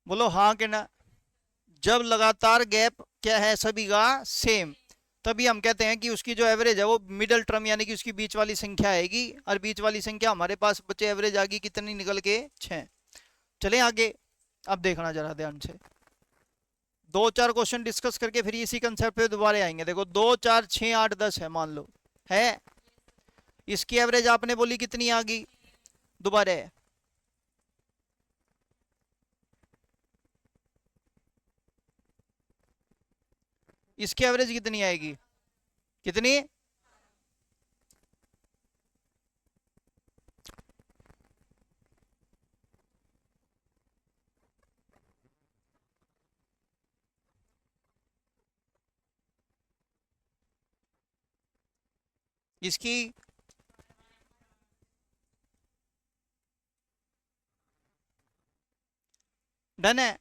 बोलो हाँ के ना। जब लगातार गैप क्या है सभी का सेम, तभी हम कहते हैं कि उसकी जो एवरेज है वो मिडिल टर्म यानी कि उसकी बीच वाली संख्या आएगी, और बीच वाली संख्या हमारे पास बच्चे एवरेज आ गई कितनी निकल के, 6। चलें आगे। अब देखना जरा ध्यान से, दो चार क्वेश्चन डिस्कस करके फिर इसी कंसेप्ट पे दोबारा आएंगे। देखो 2 4 6 8 10 है मान लो, है, इसकी एवरेज आपने बोली कितनी आ गई, दोबारा इसकी एवरेज कितनी आएगी, कितनी, इसकी, डन है।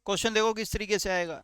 क्वेश्चन देखो किस तरीके से आएगा।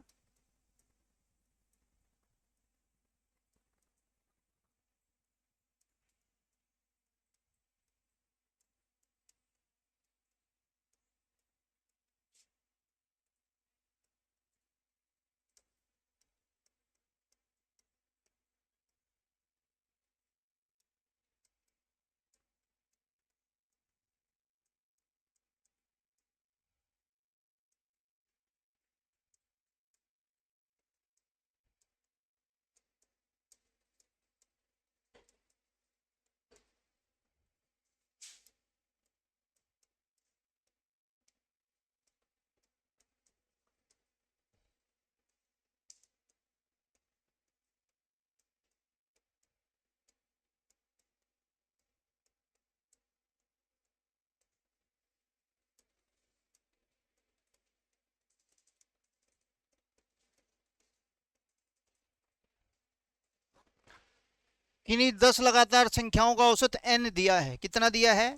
किन्हीं 10 लगातार संख्याओं का औसत n दिया है। कितना दिया है?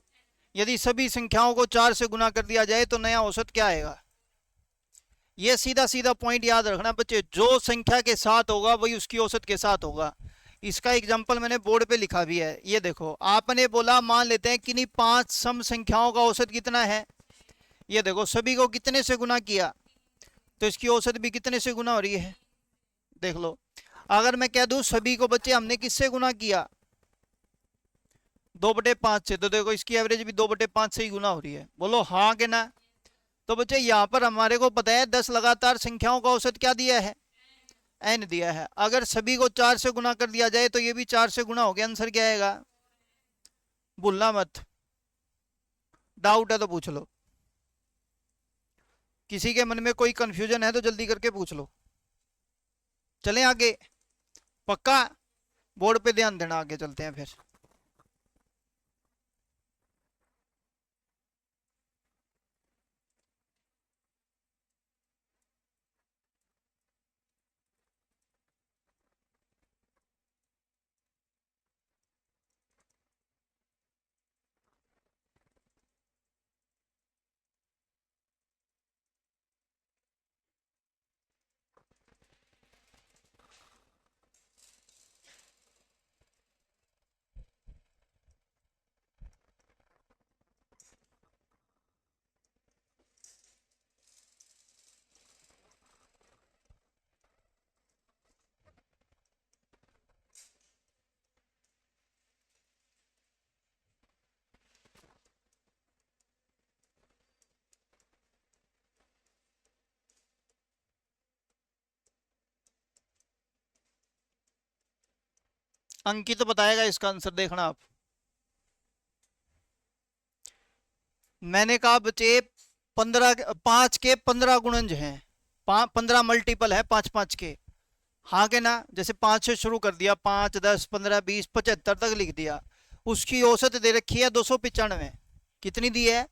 यदि सभी संख्याओं को 4 से गुना कर दिया जाए तो नया औसत क्या आएगा? ये सीधा सीधा पॉइंट याद रखना बच्चे, जो संख्या के साथ होगा वही उसकी औसत के साथ होगा। इसका एग्जांपल मैंने बोर्ड पे लिखा भी है, ये देखो। आपने बोला मान लेते हैं किन्हीं 5 सम संख्याओं का औसत कितना है, ये देखो सभी को कितने से गुना किया तो इसकी औसत भी कितने से गुना हो रही है, देख लो। अगर मैं कह दूं सभी को बच्चे हमने किससे गुना किया, 2/5 से, तो देखो इसकी एवरेज भी 2/5 से ही गुना हो रही है। बोलो हाँ कि ना? तो बच्चे यहाँ पर हमारे को पता है 10 लगातार संख्याओं का औसत क्या दिया है, n दिया है। अगर सभी को 4 से गुना कर दिया जाए तो ये भी 4 से गुना हो गया। आंसर क्या आएगा? भूलना मत, डाउट है तो पूछ लो। किसी के मन में कोई कंफ्यूजन है तो जल्दी करके पूछ लो। चलें आगे, पक्का बोर्ड पे ध्यान देना। आगे चलते हैं फिर। अंकित तो बताएगा इसका आंसर, देखना आप। मैंने कहा बच्चे 15, 5 के 15 गुणज हैं, 15 मल्टीपल है 5 5 के, हाँ के ना? जैसे 5 से शुरू कर दिया, 5 10 15 20 75 तक लिख दिया। उसकी औसत दे रखी है 295। कितनी दी है?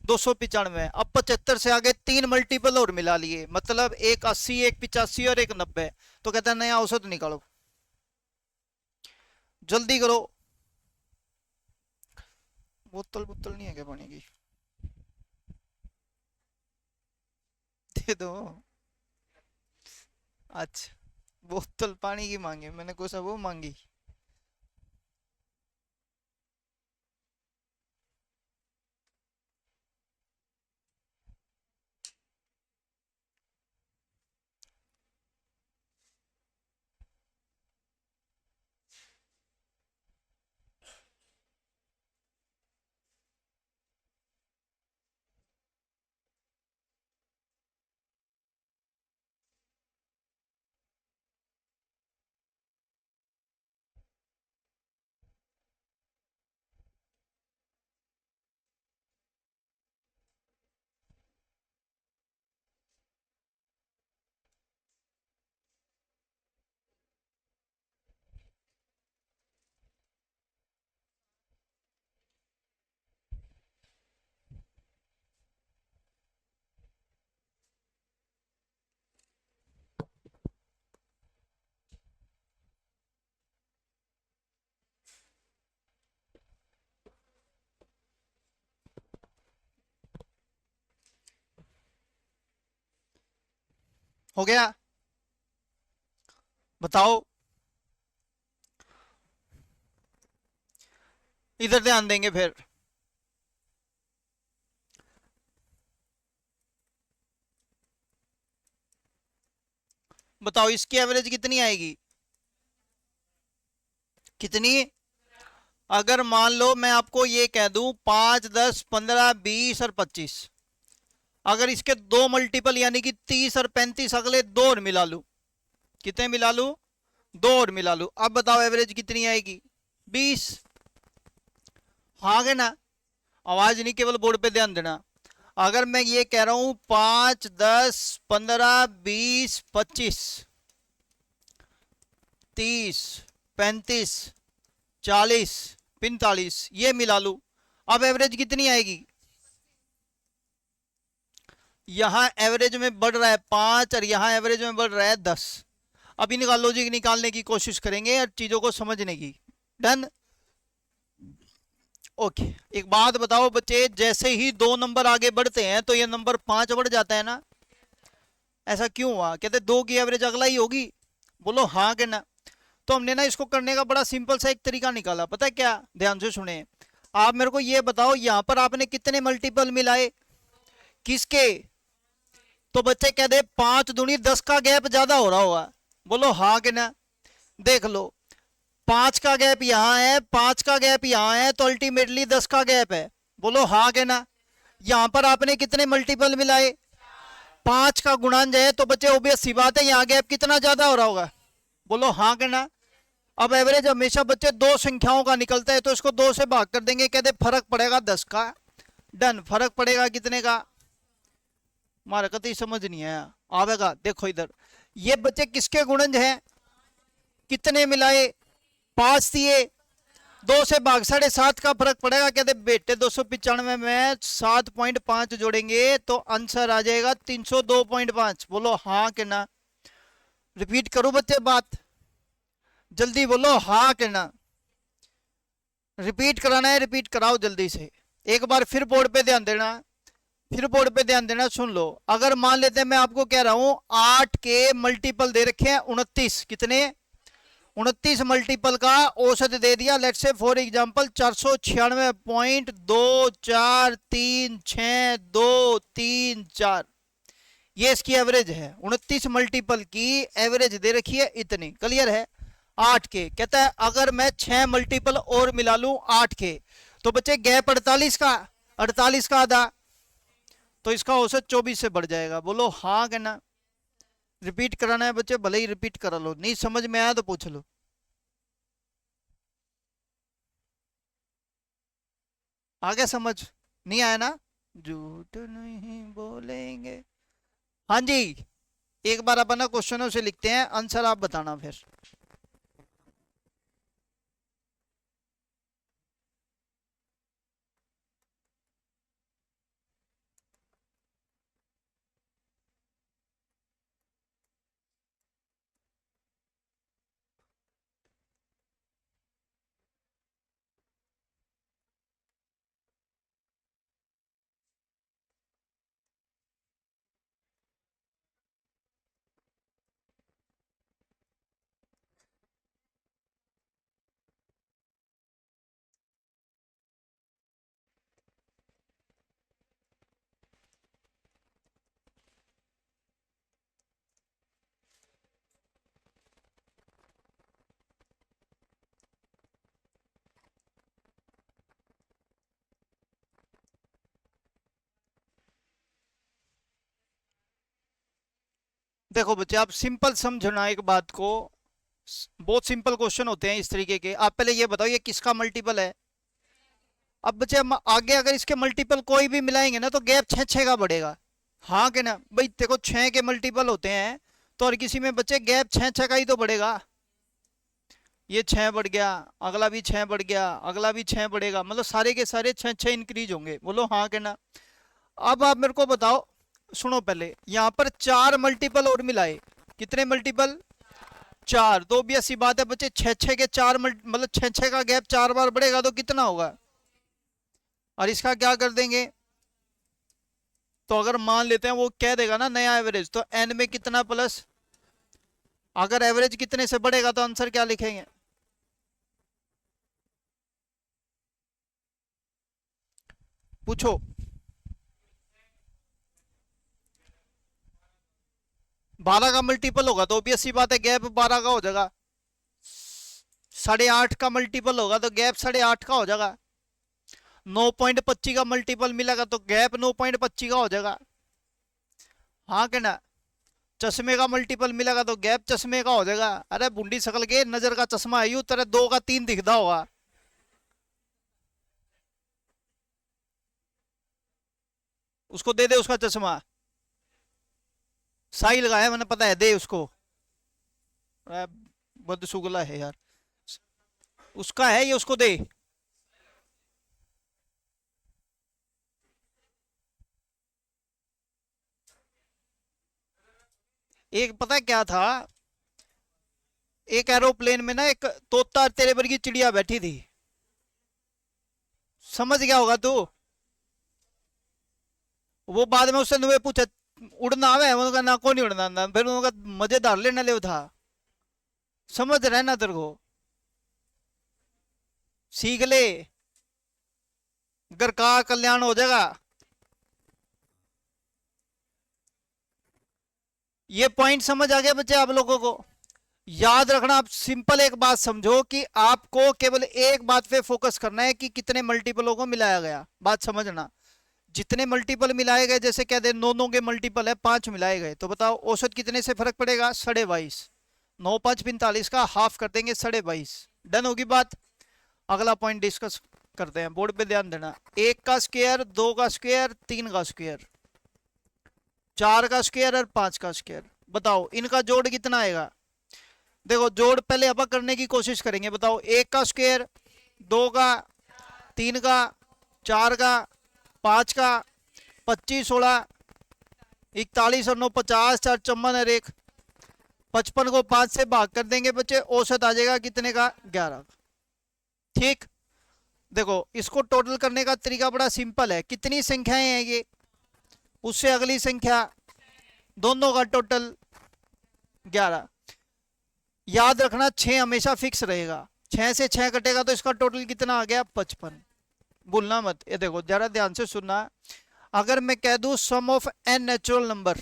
295। अब 75 से आगे 3 मल्टीपल और मिला लिए, मतलब एक 80, एक 85 और एक 90। तो कहता है नया औसत निकालो। जल्दी करो। बोतल बोतल नहीं है क्या पानी की? दे दो। अच्छा, बोतल पानी की मांगी, मैंने कोई सा वो मांगी। हो गया? बताओ। इधर ध्यान देंगे फिर। बताओ इसकी एवरेज कितनी आएगी? कितनी? अगर मान लो मैं आपको ये कह दूं 5 10 15 20 और 25, अगर इसके दो मल्टीपल यानी कि 30 और 35 अगले दो और मिला लूं, कितने मिला लूं? दो और मिला लूं। अब बताओ एवरेज कितनी आएगी? 20। हाँ के ना? आवाज नहीं, केवल बोर्ड पे ध्यान देना। अगर मैं ये कह रहा हूं 5 10 15 20 25 30 35 40 45 ये मिला लूं, अब एवरेज कितनी आएगी? यहां एवरेज में बढ़ रहा है 5 और यहां एवरेज में बढ़ रहा है 10। अब इनका लॉजिक निकालने की कोशिश करेंगे और चीजों को समझने की। डन। ओके। एक बात बताओ बच्चे, जैसे ही 2 नंबर आगे बढ़ते हैं तो ये नंबर 5 बढ़ जाता है ना? ऐसा क्यों हुआ? कहते 2 की एवरेज अगला ही होगी। बोलो हाँ के ना। तो हमने ना इसको करने का बड़ा सिंपल सा एक तरीका निकाला, पता है क्या? ध्यान से सुने। आप मेरे को ये बताओ, यहां पर आपने कितने मल्टीपल मिलाए? किसके? तो बच्चे कह दे 5 दूनी 10 का गैप ज्यादा हो रहा होगा। बोलो हाँ के ना। देख लो, 5 का गैप यहाँ है, 5 का गैप यहाँ है, तो अल्टीमेटली 10 का गैप है। बोलो हाँ के ना। यहाँ पर आपने कितने मल्टीपल मिलाए? 5 का गुणांज है, तो बच्चे ऑब्वियस सी बात है यहाँ गैप कितना ज्यादा हो रहा होगा। बोलो हाँ के ना। अब एवरेज हमेशा बच्चे दो संख्याओं का निकलता है, तो इसको 2 से भाग कर देंगे, कहते फर्क पड़ेगा 10 का। डन। फर्क पड़ेगा कितने का? मारा कतई समझ नहीं आया। आवेगा, देखो इधर। ये बच्चे किसके गुणज हैं? कितने मिलाए? 5 दिए। 2 से भाग 7.5 का फर्क पड़ेगा, कहते बेटे 295 में 7.5 जोड़ेंगे तो आंसर आ जाएगा 302.5। बोलो हाँ के ना। रिपीट करो बच्चे बात, जल्दी बोलो हाँ के ना। रिपीट कराना है, रिपीट कराओ जल्दी से। एक बार फिर बोर्ड पे ध्यान देना, फिर बोर्ड पे ध्यान देना, सुन लो। अगर मान लेते हैं मैं आपको कह रहा हूं 8 के मल्टीपल दे रखे हैं 29, कितने? 29 मल्टीपल का औसत दे दिया, लेट से फॉर एग्जांपल 496.2436234। ये इसकी एवरेज है, 29 मल्टीपल की एवरेज दे रखी है इतनी। क्लियर है? 8 के कहता है अगर मैं 6 मल्टीपल और मिला लूं 8 के, तो बच्चे गैप 48 का, 48 का आधा, तो इसका औसत 24 से बढ़ जाएगा। बोलो हाँ कहना। रिपीट कराना है बच्चे, भले ही रिपीट करा लो, नहीं समझ में आया तो पूछ लो। आ गया समझ? नहीं आया ना? झूठ नहीं बोलेंगे। हाँ जी। एक बार अपन ना क्वेश्चनों से लिखते हैं, आंसर आप बताना फिर। देखो बच्चे, आप सिंपल समझना एक बात को। बहुत सिंपल क्वेश्चन होते हैं इस तरीके के। आप पहले ये बताओ ये किसका मल्टीपल है? अब बच्चे हम आगे अगर इसके मल्टीपल कोई भी मिलाएंगे ना, तो गैप 6 6 का बढ़ेगा। हाँ के ना भाई? देखो 6 के मल्टीपल होते हैं, तो हर किसी में बच्चे गैप 6 6 का ही तो बढ़ेगा। ये 6 बढ़ गया, अगला भी 6 बढ़ गया, अगला भी 6 बढ़ेगा, मतलब सारे के सारे 6 6 इंक्रीज होंगे। बोलो हाँ के ना। अब आप मेरे को बताओ, सुनो पहले, यहाँ पर 4 मल्टीपल और मिलाए। कितने मल्टीपल? 4। तो भी ऐसी बात है बच्चे, 6 6 के 4 मतलब 6 6 का गैप 4 बार बढ़ेगा तो कितना होगा? और इसका क्या कर देंगे? तो अगर मान लेते हैं वो कह देगा ना नया एवरेज, तो एन में कितना प्लस। अगर एवरेज कितने से बढ़ेगा तो आंसर क्या लिखेंगे? पूछो। 12 का मल्टीपल होगा तो ऑब्वियस सी बात है गैप 12 का हो जाएगा। 8.5 का मल्टीपल होगा तो गैप 8.5 का हो जाएगा। 9.25 का मल्टीपल मिलेगा तो गैप 9.25 का हो जाएगा। हाँ के ना? चश्मे का मल्टीपल मिलेगा तो गैप चश्मे का हो जाएगा। अरे बूंदी शकल के, नजर का चश्मा है, यूं तेरे 2 का 3 दिखता होगा। उसको दे दे उसका चश्मा। साई लगाया मैंने, पता है, दे उसको। अरे बदसुगला है यार। उसका है ये, उसको दे। एक पता है क्या था? एक एरोप्लेन में ना एक तोता और तेरे वर्गी चिड़िया बैठी थी। समझ गया होगा तू। वो बाद में उससे नुए पूछा उड़ना आवे, उन्होंने कहा ना को नहीं उड़ना आंदा। फिर उन्होंने कहा मजेदार लेना ले था। समझ रहे ना तेरे को, सीख ले, घर का कल्याण हो जाएगा। ये पॉइंट समझ आ गया बच्चे आप लोगों को? याद रखना, आप सिंपल एक बात समझो कि आपको केवल एक बात पे फोकस करना है कि कितने मल्टीपलों को मिलाया गया। बात समझना, जितने मल्टीपल मिलाए गए, जैसे कह दे 9 के मल्टीपल है 5 मिलाए गए, तो बताओ औसत कितने से फर्क पड़ेगा? 22.5। 9 5 45 का हाफ कर देंगे 22.5। डन होगी बात। अगला पॉइंट डिस्कस करते हैं, बोर्ड पे ध्यान देना। 1 का स्क्वायर, 2 का स्क्वायर, 3 का स्क्वायर, 4 का स्क्वायर और 5 का स्क्वायर। बताओ इनका जोड़ कितना आएगा? देखो जोड़ पहले अब करने की कोशिश करेंगे। बताओ 1 का स्क्वायर, 2 का, 3 का, 4 का, 5 का, 25 16 41 और 9 50, 4 54 और 1 55 को 5 से भाग कर देंगे बच्चे, औसत आ जाएगा कितने का? 11। ठीक। देखो इसको टोटल करने का तरीका बड़ा सिंपल है। कितनी संख्याएं हैं ये, उससे अगली संख्या, दोनों का टोटल 11। याद रखना 6 हमेशा फिक्स रहेगा। 6 से 6 कटेगा तो इसका टोटल कितना आ गया? 55। भूलना मत। ये देखो जरा ध्यान से सुनना। अगर मैं कह दूं sum of n natural number,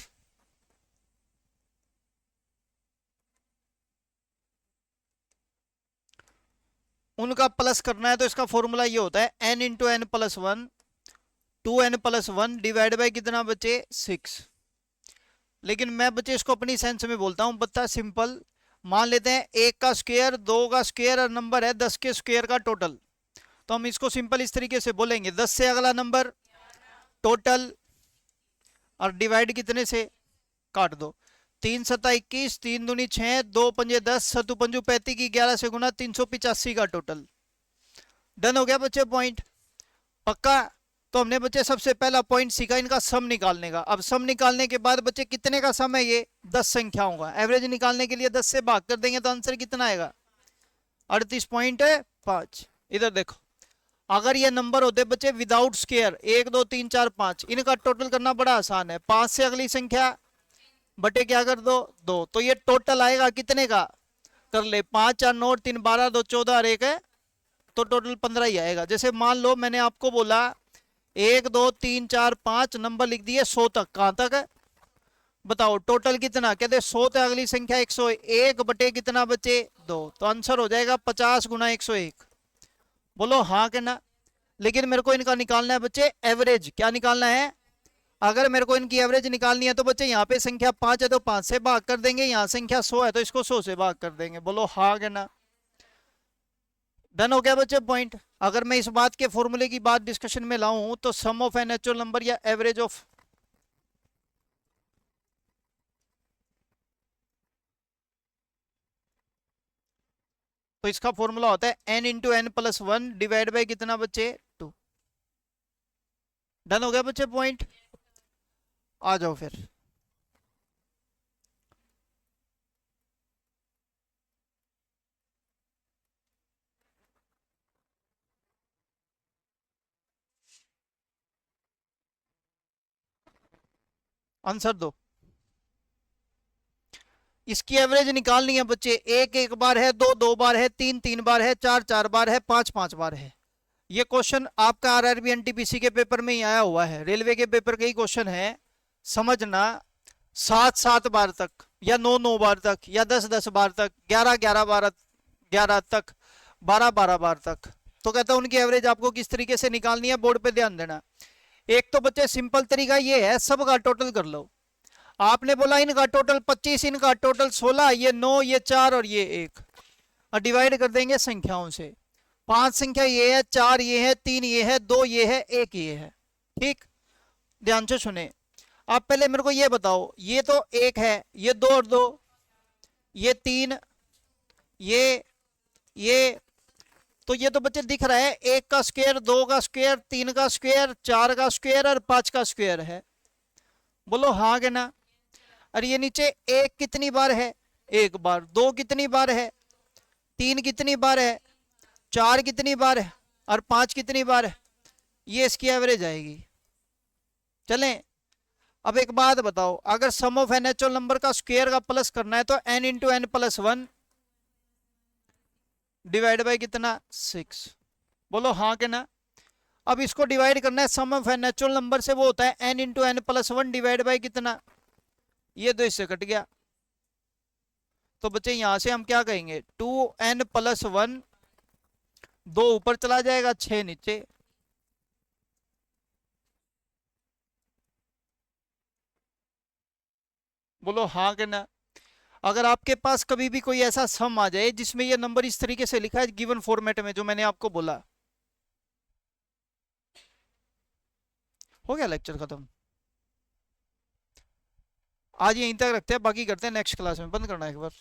उनका प्लस करना है तो इसका फॉर्मूला ये होता है n into n plus 1, 2n plus 1 divide by कितना बचे? 6। लेकिन मैं बच्चे इसको अपनी सेंस में बोलता हूं, बता सिंपल। मान लेते हैं 1 का स्क्वायर, 2 का स्क्वायर और नंबर है 10 के स्क्वायर का टोटल। तो हम इसको सिंपल इस तरीके से बोलेंगे, 10 से अगला नंबर टोटल और डिवाइड कितने से? काट दो। 3 सत्ता 21, 3 दूनी 6, 2 पंजे 10, सतु पंजू 35 की 11 से गुना 385 का टोटल। डन हो गया बच्चे पॉइंट? पक्का? तो हमने बच्चे सबसे पहला पॉइंट सीखा इनका सम निकालने का। अब सम निकालने के बाद बच्चे कितने का सम है? ये 10 संख्याओं का। एवरेज निकालने के लिए 10 से भाग कर देंगे तो आंसर कितना आएगा? 38.5। इधर देखो, अगर ये नंबर होते बच्चे विदाउट स्क्वायर 1 2 3 4 5, इनका टोटल करना बड़ा आसान है। 5 से अगली संख्या बटे क्या कर दो? 2। तो ये टोटल आएगा कितने का? कर ले, 5 4 9 3 12 2 14 और 1 है, तो टोटल 15 ही आएगा। जैसे मान लो मैंने आपको बोला 1 2 3 4 5 नंबर लिख दिए 100 तक, कहां तक है? बताओ टोटल कितना? कहते 100 तक अगली संख्या 101 बटे कितना बचे? 2। तो आंसर हो जाएगा 50 गुना 101। बोलो हाँ के ना? लेकिन मेरे को इनका निकालना है बच्चे एवरेज। क्या निकालना है? अगर मेरे को इनकी एवरेज निकालनी है तो बच्चे यहाँ पे संख्या 5 है तो 5 से भाग कर देंगे, यहाँ संख्या 100 है तो इसको 100 से भाग कर देंगे। बोलो हाँ के ना? डन हो गया बच्चे पॉइंट? अगर मैं इस बात के फॉर्मूले की बात डिस्कशन में लाऊं तो sum of n natural number या एवरेज ऑफ, तो इसका फॉर्मूला होता है n into n plus 1 divide by कितना बच्चे? 2। डन हो गया बच्चे पॉइंट? आ जाओ फिर। आंसर दो। इसकी एवरेज निकालनी है बच्चे। 1 1 बार है, 2 2 बार है, 3 3 बार है, 4 4 बार है, 5 5 बार है। ये क्वेश्चन आपका आरआरबी एनटीपीसी के पेपर में ही आया हुआ है, रेलवे के पेपर का ही क्वेश्चन है। समझना, 7 7 बार तक या 9 9 बार तक या 10 10 बार तक, 11 11 बार 11 तक, 12 12 बार तक, तो कहता हूं उनकी एवरेज आपको किस तरीके से निकालनी है, बोर्ड पे ध्यान देना। एक तो बच्चे सिंपल तरीका ये है, सबका टोटल कर लो। आपने बोला इनका टोटल 25, इनका टोटल 16, ये 9, ये 4 और ये 1, और डिवाइड कर देंगे संख्याओं से। 5 संख्या ये है, 4 ये है, 3 ये है, 2 ये है, 1 ये है। ठीक, ध्यान से सुने। आप पहले मेरे को ये बताओ, ये तो 1 है, ये 2 और 2, ये 3, ये तो ये तो बच्चे दिख रहा है 1 का स्क्वायर, 2 का स्क्वायर, 3 का स्क्वायर, 4 का स्क्वायर और 5 का स्क्वायर है। बोलो हाँ के ना? और ये नीचे 1 कितनी बार है? एक बार। दो कितनी बार है, तीन कितनी बार है, चार कितनी बार है, और पांच कितनी बार है। ये इसकी एवरेज आएगी। चलें, अब एक बात बताओ, अगर sum of n natural number का स्क्वायर का प्लस करना है तो n into n plus one divide by कितना 6। बोलो हाँ के ना। अब इसको डिवाइड करना है sum of n natural number से, वो होता है n into n plus one divide by कितना, ये दो इससे कट गया। तो बच्चे यहां से हम क्या कहेंगे, 2n+1, दो ऊपर चला जाएगा, 6 नीचे। बोलो हाँ के ना। अगर आपके पास कभी भी कोई ऐसा सम आ जाए जिसमें ये नंबर इस तरीके से लिखा है गिवन फॉर्मेट में, जो मैंने आपको बोला, हो गया लेक्चर खत्म। आज यहीं तक रखते हैं, बाकी करते हैं नेक्स्ट क्लास में। बंद करना एक बार।